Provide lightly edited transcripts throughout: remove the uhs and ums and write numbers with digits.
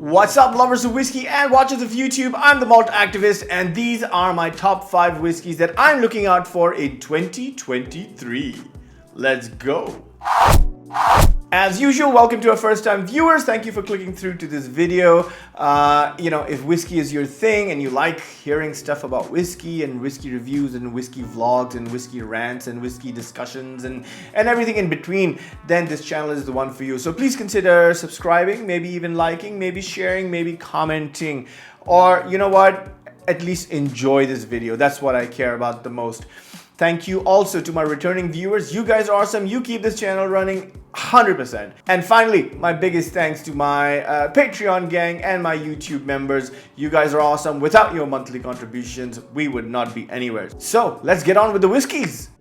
What's up, lovers of whiskey and watchers of YouTube? I'm the Malt activist, and these are my top 5 whiskeys that I'm looking out for in 2023. Let's go. As usual, welcome to our first-time viewers. Thank you for clicking through to this video. If whiskey is your thing and you like hearing stuff about whiskey and whiskey reviews and whiskey vlogs and whiskey rants and whiskey discussions and everything in between, then this channel is the one for you. So please consider subscribing, maybe even liking, maybe sharing, maybe commenting, or you know what? At least enjoy this video. That's what I care about the most. Thank you also to my returning viewers. You guys are awesome. You keep this channel running 100%. And finally, my biggest thanks to my Patreon gang and my YouTube members. You guys are awesome. Without your monthly contributions, we would not be anywhere. So let's get on with the whiskeys.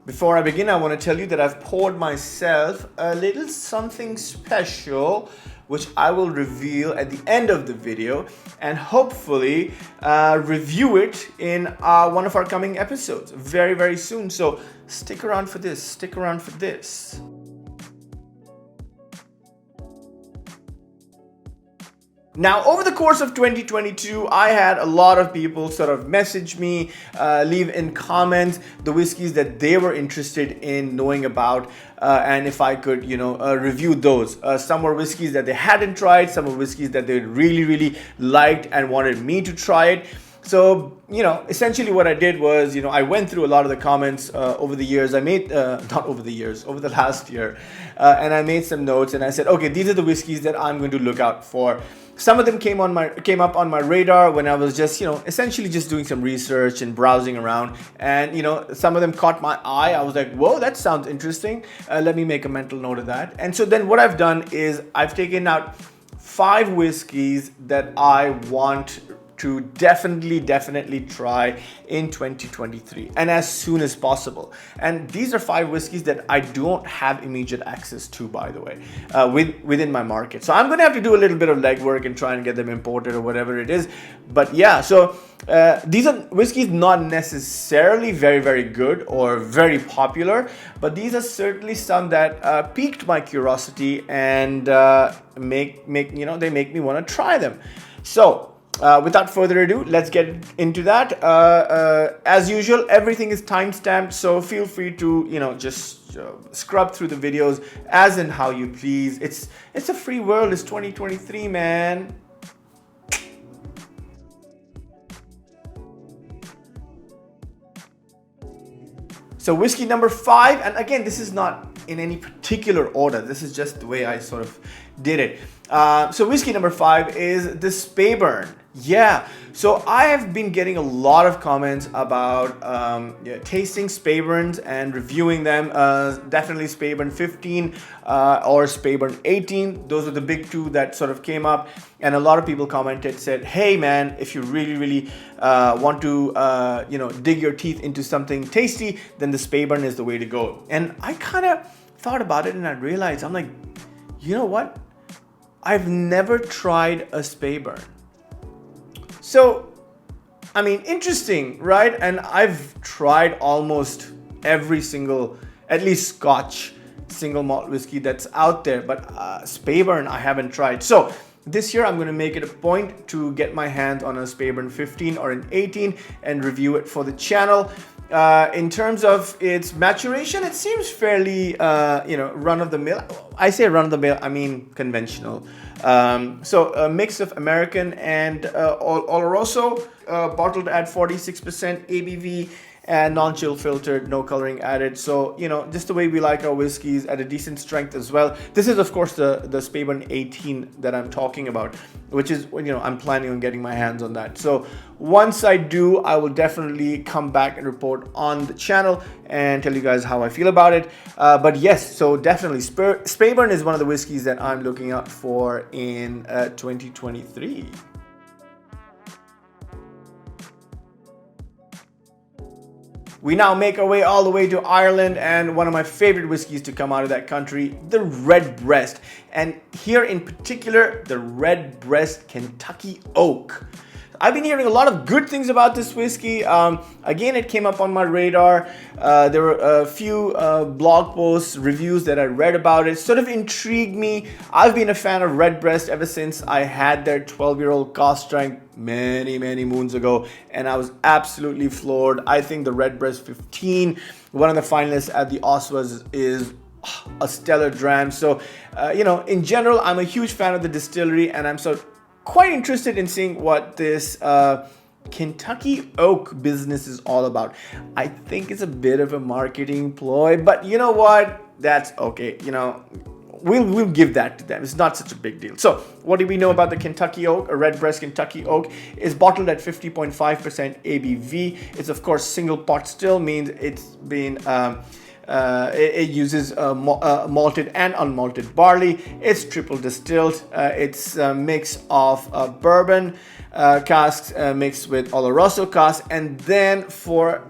Before I begin, I want to tell you that I've poured myself a little something special, which I will reveal at the end of the video and hopefully review it in one of our coming episodes very, very soon. So stick around for this, stick around for this. Now, over the course of 2022, I had a lot of people sort of message me, leave in comments the whiskeys that they were interested in knowing about, and if I could, review those. Some were whiskeys that they hadn't tried, some were whiskeys that they really, really liked and wanted me to try it. So, essentially what I did was, I went through a lot of the comments over the years. I made, not over the years, over the last year, and I made some notes and I said, okay, these are the whiskeys that I'm going to look out for. Some of them came up on my radar when I was just, essentially just doing some research and browsing around. And, some of them caught my eye. I was like, whoa, that sounds interesting. Let me make a mental note of that. And so then what I've done is I've taken out 5 whiskeys that I want to definitely try in 2023 and as soon as possible. And these are 5 whiskeys that I don't have immediate access to, by the way, within my market. So I'm gonna have to do a little bit of legwork and try and get them imported or whatever it is. But yeah, so these are whiskeys not necessarily very, very good or very popular, but these are certainly some that piqued my curiosity and they make me want to try them. So without further ado, let's get into that. As usual, everything is timestamped, so feel free to just scrub through the videos as and how you please. It's a free world. It's 2023, man. So whiskey number 5, and again, this is not in any particular order. This is just the way I sort of did it. So whiskey number 5 is the Speyburn. Yeah, so I have been getting a lot of comments about tasting Speyburns and reviewing them. Definitely Speyburn 15 or Speyburn 18. Those are the big 2 that sort of came up. And a lot of people commented, said, hey man, if you really, really want to, dig your teeth into something tasty, then the Speyburn is the way to go. And I kind of thought about it and I realized, I'm like, you know what? I've never tried a Speyburn. So, I mean, interesting, right? And I've tried almost every single, at least Scotch single malt whiskey that's out there, but Speyburn I haven't tried. So this year I'm going to make it a point to get my hands on a Speyburn 15 or an 18 and review it for the channel. In terms of its maturation, it seems fairly, run-of-the-mill. I say run-of-the-mill, I mean conventional. So a mix of American and Oloroso, bottled at 46% ABV and non-chill filtered, no coloring added. So, just the way we like our whiskeys at a decent strength as well. This is, of course, the Speyburn 18 that I'm talking about, which is, I'm planning on getting my hands on that. So once I do, I will definitely come back and report on the channel and tell you guys how I feel about it. But yes, so definitely Speyburn is one of the whiskeys that I'm looking out for in 2023. We now make our way all the way to Ireland, and one of my favorite whiskeys to come out of that country, the Redbreast. And here in particular, the Redbreast Kentucky Oak. I've been hearing a lot of good things about this whiskey. Again, it came up on my radar. There were a few blog posts, reviews that I read about it. Sort of intrigued me. I've been a fan of Redbreast ever since I had their 12-year-old cask strength many moons ago, and I was absolutely floored. I think the Redbreast 15, one of the finalists at the Oscars, is a stellar dram. So in general, I'm a huge fan of the distillery, and I'm quite interested in seeing what this Kentucky oak business is all about. I think it's a bit of a marketing ploy, but you know what, that's okay. We'll give that to them. It's not such a big deal. So what do we know about the Kentucky oak? A Redbreast Kentucky oak is bottled at 50.5% ABV. It's of course single pot still, means it's been it uses malted and unmalted barley. It's triple distilled. It's a mix of bourbon casks mixed with Oloroso casks, and then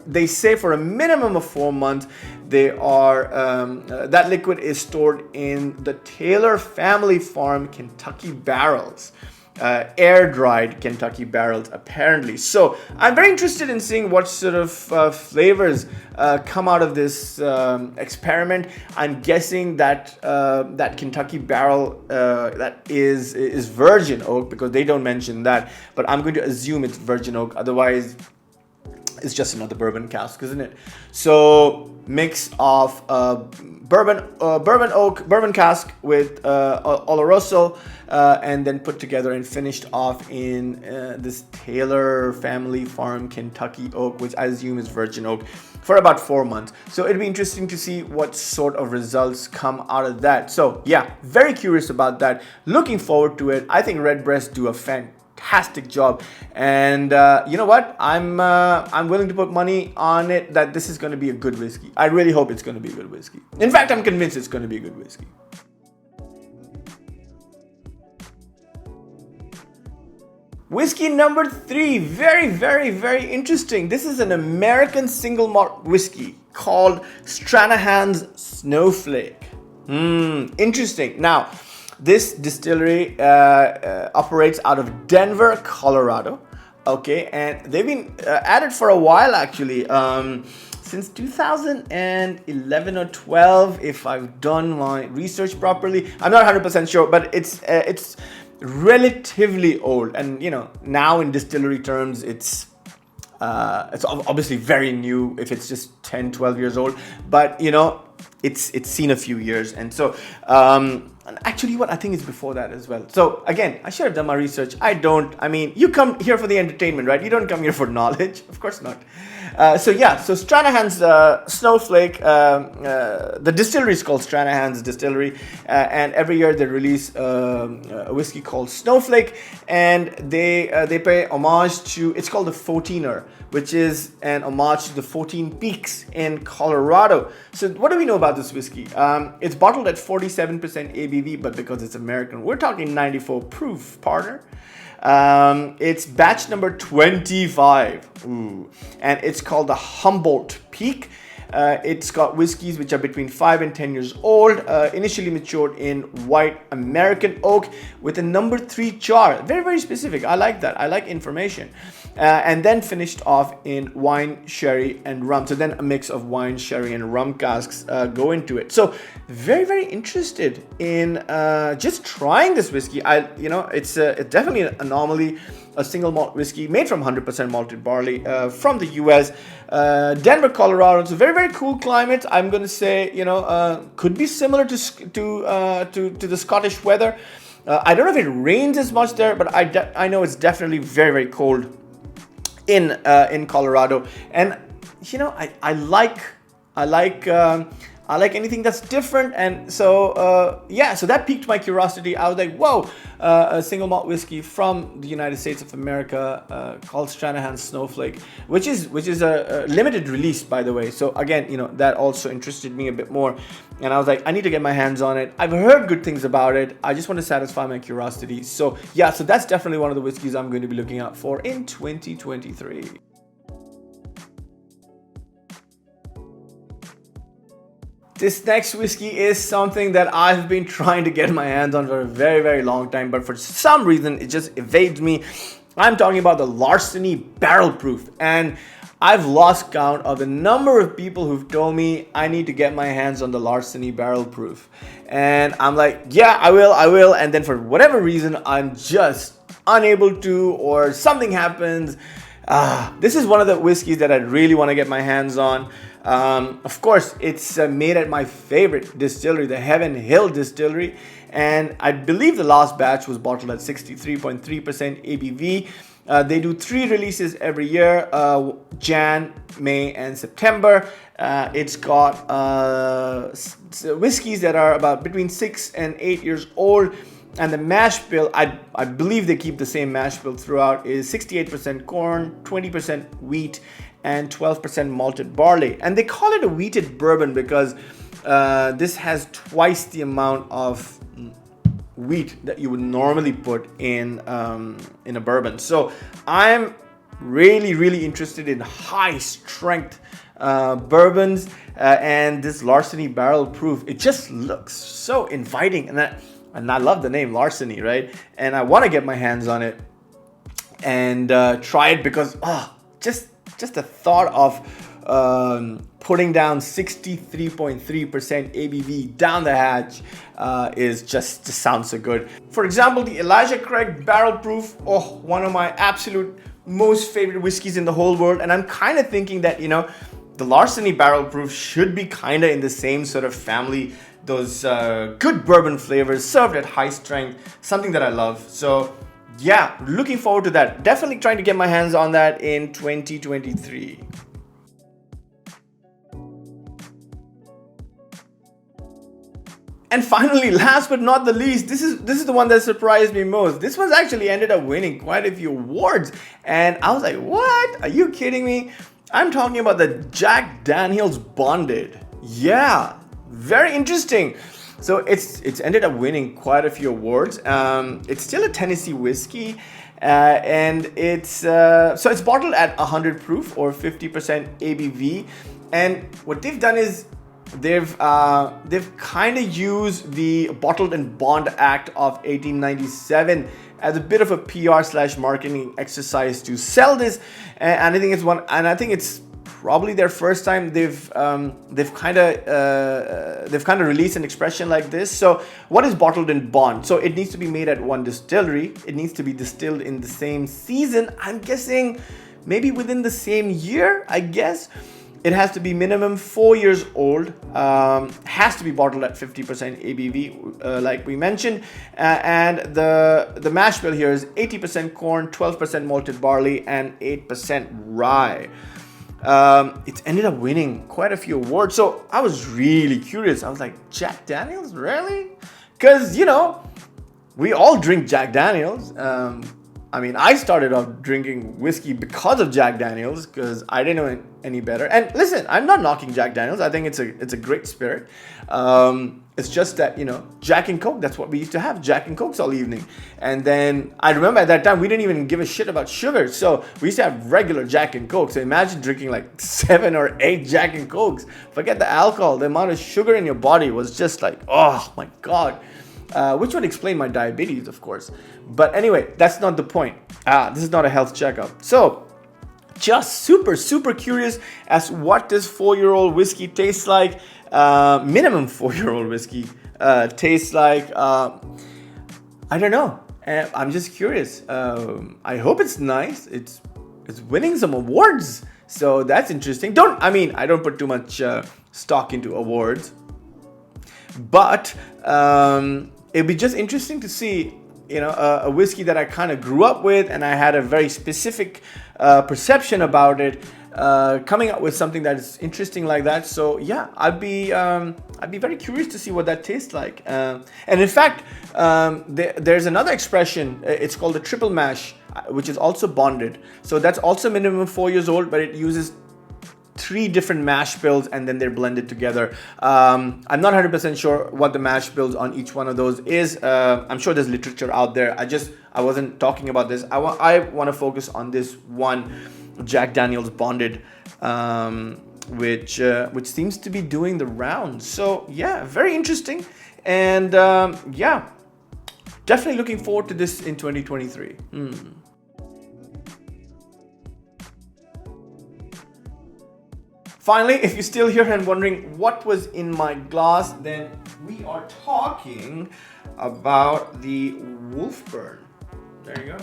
they say for a minimum of 4 months, that liquid is stored in the Taylor family farm Kentucky barrels. Air-dried Kentucky barrels, apparently. So I'm very interested in seeing what sort of flavors come out of this experiment. I'm guessing that that Kentucky barrel that is virgin oak, because they don't mention that, but I'm going to assume it's virgin oak. Otherwise, it's just another bourbon cask, isn't it? So mix of bourbon cask with Oloroso, and then put together and finished off in this Taylor family farm Kentucky oak, which I assume is virgin oak, for about 4 months. So it'll be interesting to see what sort of results come out of that. So yeah, very curious about that. Looking forward to it. I think Redbreast do a fantastic job, and you know what, I'm willing to put money on it that this is going to be a good whiskey. I really hope it's going to be a good whiskey. In fact, I'm convinced it's going to be a good whiskey. Whiskey number 3, very interesting. This is an American single malt whiskey called Stranahan's Snowflake. Interesting. Now, this distillery operates out of Denver, Colorado. Okay, and they've been at it for a while, actually, since 2011 or 12, if I've done my research properly. I'm not 100% sure, but it's relatively old, and now in distillery terms, it's obviously very new if it's just 10-12 years old, but it's seen a few years. And so and actually, what I think is before that as well. So again, I should have done my research. I mean, you come here for the entertainment, right? You don't come here for knowledge. Of course not. So Stranahan's Snowflake, the distillery is called Stranahan's Distillery, and every year they release a whiskey called Snowflake, and they pay homage to, it's called the 14er, which is an homage to the 14 Peaks in Colorado. So what do we know about this whiskey? It's bottled at 47% ABV, but because it's American, we're talking 94 proof, partner. It's batch number 25. Ooh. And it's called the Humboldt Peak. It's got whiskeys which are between 5 and 10 years old, initially matured in white American oak with a number 3 char. Very specific. I like that. I like information. And then finished off in wine, sherry, and rum. So then a mix of wine, sherry, and rum casks go into it. So very interested in just trying this whiskey. It's definitely an anomaly. A single malt whiskey made from 100% malted barley from the US, Denver, Colorado. It's a very cool climate. I'm going to say, could be similar to the Scottish weather. I don't know if it rains as much there, but I know it's definitely very cold in Colorado. And I like anything that's different, and so so that piqued my curiosity. I was like, whoa, a single malt whiskey from the United States of America called Stranahan's Snowflake, which is a limited release, by the way. So again, that also interested me a bit more, and I was like, I need to get my hands on it. I've heard good things about it. I just want to satisfy my curiosity. So so that's definitely one of the whiskeys I'm going to be looking out for in 2023. This next whiskey is something that I've been trying to get my hands on for a very long time, but for some reason it just evades me. I'm talking about the Larceny Barrel Proof, and I've lost count of the number of people who've told me I need to get my hands on the Larceny Barrel Proof. And I'm like, yeah, I will. And then for whatever reason, I'm just unable to, or something happens. This is one of the whiskeys that I really want to get my hands on. Of course, it's made at my favorite distillery, the Heaven Hill Distillery. And I believe the last batch was bottled at 63.3% ABV. They do 3 releases every year, Jan, May, and September. It's got whiskeys that are about between 6 and 8 years old. And the mash bill, I believe they keep the same mash bill throughout, is 68% corn, 20% wheat, and 12% malted barley. And they call it a wheated bourbon because this has twice the amount of wheat that you would normally put in a bourbon. So I'm really interested in high strength bourbons, and this Larceny Barrel Proof, it just looks so inviting, and I love the name Larceny, right? And I want to get my hands on it and try it because just the thought of putting down 63.3% ABV down the hatch is just sounds so good. For example, the Elijah Craig Barrel Proof, one of my absolute most favorite whiskeys in the whole world. And I'm kind of thinking that, the Larceny Barrel Proof should be kind of in the same sort of family, those good bourbon flavors served at high strength, something that I love. So yeah, looking forward to that. Definitely trying to get my hands on that in 2023. And finally, last but not the least, this is the one that surprised me most. This one's actually ended up winning quite a few awards. And I was like, what? Are you kidding me? I'm talking about the Jack Daniel's Bonded. Yeah, very interesting. So it's ended up winning quite a few awards. It's still a Tennessee whiskey. And it's bottled at 100 proof or 50% ABV. And what they've done is they've kind of used the Bottled and Bond Act of 1897 as a bit of a PR/marketing exercise to sell this, and I think it's probably their first time they've kind of released an expression like this. So what is bottled and bond? So it needs to be made at one distillery. It needs to be distilled in the same season. I'm guessing maybe within the same year, I guess. It has to be minimum 4 years old, has to be bottled at 50% ABV, like we mentioned, and the mash bill here is 80% corn, 12% malted barley, and 8% rye. It's ended up winning quite a few awards, so I was really curious. I was like, Jack Daniels, really? Because, we all drink Jack Daniels. I started off drinking whiskey because of Jack Daniels, because I didn't know any better. And listen, I'm not knocking Jack Daniels. I think it's a great spirit. It's just that, Jack and Coke, that's what we used to have, Jack and Cokes all evening. And then I remember at that time, we didn't even give a shit about sugar. So we used to have regular Jack and Coke. So imagine drinking like 7 or 8 Jack and Cokes. Forget the alcohol. The amount of sugar in your body was just like, oh my God. Which would explain my diabetes, of course. But anyway, that's not the point. This is not a health checkup. So, just super curious as what this 4-year-old whiskey tastes like. Minimum 4-year-old whiskey tastes like. I don't know. I'm just curious. I hope it's nice. It's winning some awards. So that's interesting. I don't put too much stock into awards. But it'd be just interesting to see, a whiskey that I kind of grew up with, and I had a very specific perception about it, coming up with something that is interesting like that. So yeah, I'd be very curious to see what that tastes like. And in fact, there's another expression. It's called the triple mash, which is also bonded. So that's also minimum 4 years old, but it uses 3 different mash bills, and then they're blended together. I'm not 100% sure what the mash bills on each one of those is. I'm sure there's literature out there. I wasn't talking about this. I want to focus on this one, Jack Daniel's Bonded, which seems to be doing the rounds. So yeah, very interesting, and yeah, definitely looking forward to this in 2023. Finally, if you're still here and wondering what was in my glass, then we are talking about the Wolfburn. There you go.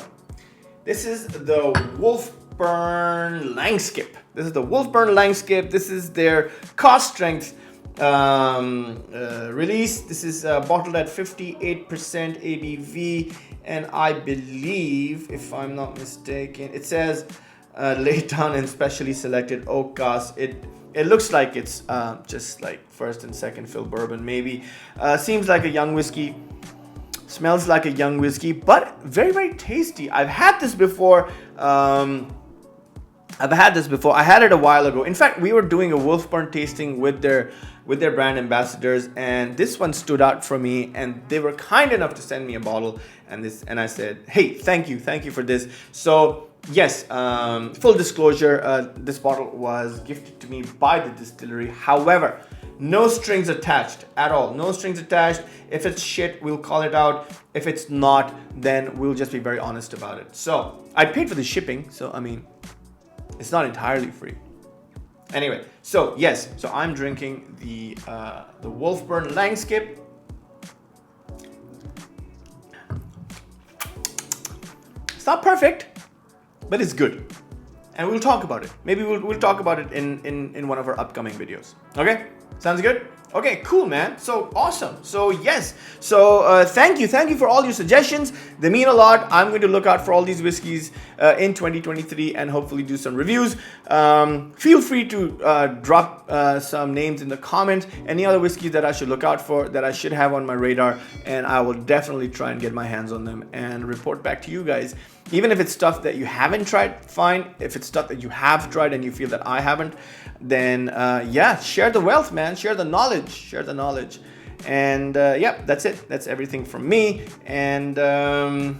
This is the Wolfburn Langskip. This is the Wolfburn Langskip. This is their cost strength release. This is bottled at 58% ABV, and I believe, if I'm not mistaken, it says laid down in specially selected oak casks. It looks like it's just like first and second fill bourbon, maybe. Seems like a young whiskey. Smells like a young whiskey, but very, very tasty. I've had this before. I had it a while ago. In fact, we were doing a Wolfburn tasting with their brand ambassadors, and this one stood out for me, and they were kind enough to send me a bottle, and I said, hey, thank you for this. So yes, full disclosure, this bottle was gifted to me by the distillery. However, no strings attached at all. No strings attached. If it's shit, we'll call it out. If it's not, then we'll just be very honest about it. So I paid for the shipping, so I mean, it's not entirely free. Anyway, so yes, so I'm drinking the Wolfburn Langskip. It's not perfect, but it's good. And we'll talk about it. Maybe we'll talk about it in one of our upcoming videos. Okay? Sounds good? Okay, cool, man. So awesome. So yes. So thank you for all your suggestions. They mean a lot. I'm going to look out for all these whiskeys in 2023 and hopefully do some reviews. Feel free to drop some names in the comments. Any other whiskeys that I should look out for, that I should have on my radar, and I will definitely try and get my hands on them and report back to you guys. Even if it's stuff that you haven't tried, fine. If it's stuff that you have tried and you feel that I haven't, then yeah, share the wealth, man. Share the knowledge. And yeah, that's it. That's everything from me. And I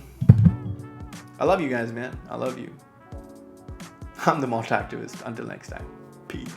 love you guys, man. I love you. I'm the Malt Activist. Until next time. Peace.